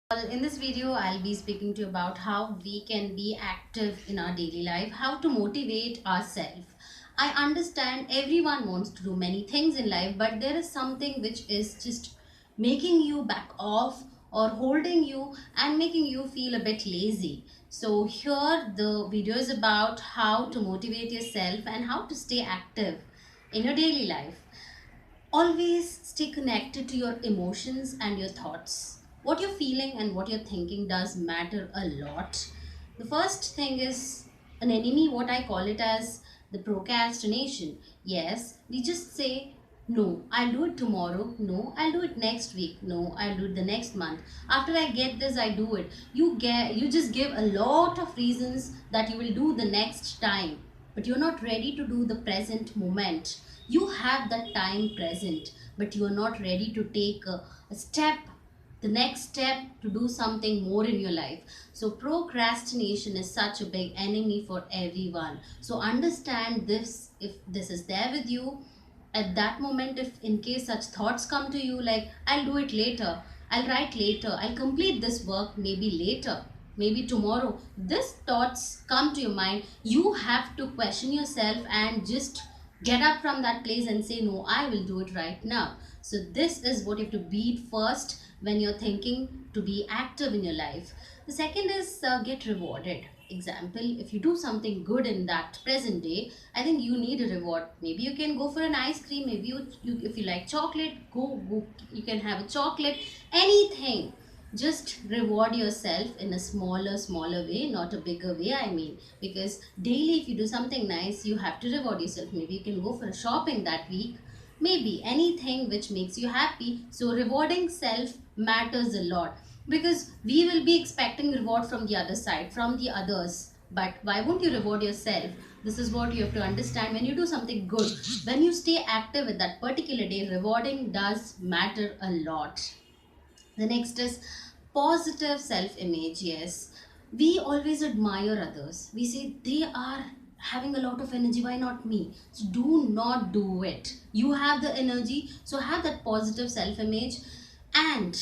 In this video, I'll be speaking to you about how we can be active in our daily life, how to motivate ourselves. I understand everyone wants to do many things in life, but there is something which is just making you back off or holding you and making you feel a bit lazy. So here the video is about how to motivate yourself and how to stay active in your daily life. Always stay connected to your emotions and your thoughts. What you're feeling and what you're thinking does matter a lot. The first thing is an enemy, what I call it as the procrastination. Yes, we just say, no, I'll do it tomorrow. No, I'll do it next week. No, I'll do it the next month. After I get this, I do it. You just give a lot of reasons that you will do the next time, but you're not ready to do the present moment. You have that time present, but you are not ready to take a step, the next step to do something more in your life. So procrastination is such a big enemy for everyone. So understand this. If this is there with you at that moment, if in case such thoughts come to you like, I'll do it later, I'll write later, I'll complete this work maybe later, maybe tomorrow, these thoughts come to your mind, you have to question yourself and just get up from that place and say, no, I will do it right now. So this is what you have to beat first when you're thinking to be active in your life. The second is get rewarded. Example, if you do something good in that present day, I think you need a reward. Maybe you can go for an ice cream, maybe you if you like chocolate, go, you can have a chocolate, anything. Just reward yourself in a smaller way, not a bigger way, I mean, because daily if you do something nice, you have to reward yourself. Maybe you can go for a shopping that week, maybe anything which makes you happy. So rewarding self matters a lot, because we will be expecting reward from the other side, from the others, but why won't you reward yourself? This is what you have to understand. When you do something good, when you stay active at that particular day, rewarding does matter a lot. The next is positive self image. Yes, we always admire others. We say they are having a lot of energy, why not me? So do not do it. You have the energy, so have that positive self image. And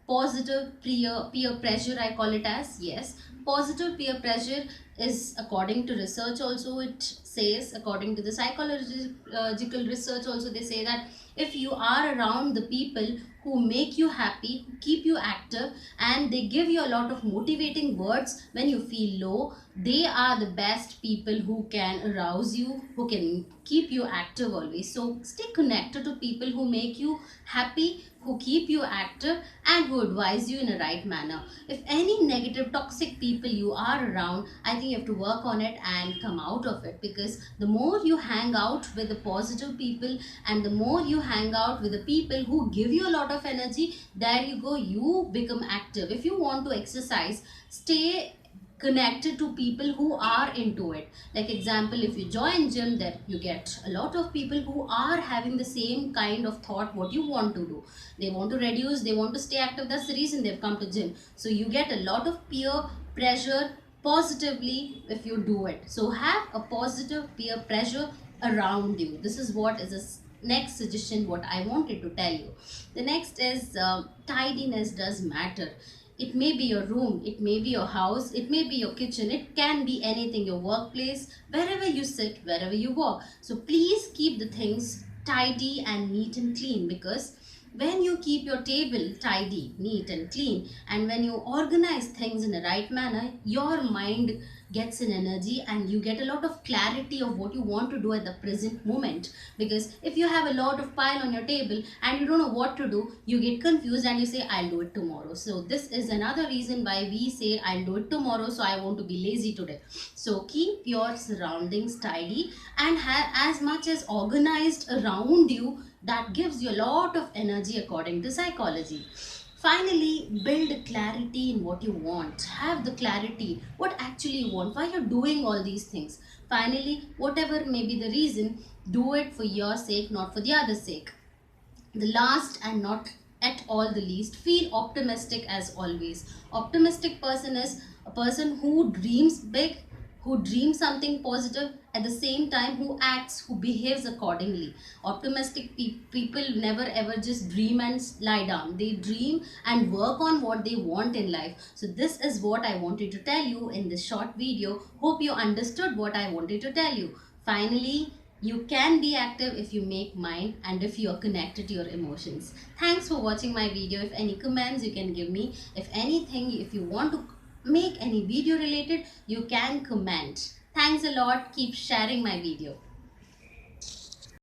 positive peer pressure, I call it as, yes, positive peer pressure is, according to research also, it says, according to the psychological research also, they say that if you are around the people who make you happy, who keep you active, and they give you a lot of motivating words when you feel low, they are the best people who can arouse you, who can keep you active always. So stay connected to people who make you happy, who keep you active, and who advise you in a right manner. If any negative toxic people you are around, I think you have to work on it and come out of it, because the more you hang out with the positive people and the more you hang out with the people who give you a lot of energy, there you go, you become active. If you want to exercise, stay connected to people who are into it. Like example, if you join gym, there you get a lot of people who are having the same kind of thought what you want to do. They want to reduce, they want to stay active, that's the reason they've come to gym. So you get a lot of peer pressure positively if you do it. So have a positive peer pressure around you. This is what is a next suggestion what I wanted to tell you. The next is tidiness does matter. It may be your room, it may be your house, it may be your kitchen, it can be anything, your workplace, wherever you sit, wherever you walk. So please keep the things tidy and neat and clean, because when you keep your table tidy, neat and clean, and when you organize things in a right manner, your mind gets an energy and you get a lot of clarity of what you want to do at the present moment. Because if you have a lot of pile on your table and you don't know what to do, you get confused and you say, I'll do it tomorrow. So this is another reason why we say, I'll do it tomorrow, so I want to be lazy today. So keep your surroundings tidy and have as much as organized around you. That gives you a lot of energy according to psychology. Finally, build clarity in what you want. Have the clarity, what actually you want, why you're doing all these things. Finally, whatever may be the reason, do it for your sake, not for the other's sake. The last and not at all the least, feel optimistic as always. Optimistic person is a person who dreams big, who dreams something positive, at the same time who acts, who behaves accordingly. Optimistic people never ever just dream and lie down. They dream and work on what they want in life. So this is what I wanted to tell you in this short video. Hope you understood what I wanted to tell you. Finally, you can be active if you make mind and if you are connected to your emotions. Thanks for watching my video. If any comments you can give me. If anything, if you want to make any video related, you can comment. Thanks a lot. Keep sharing my video.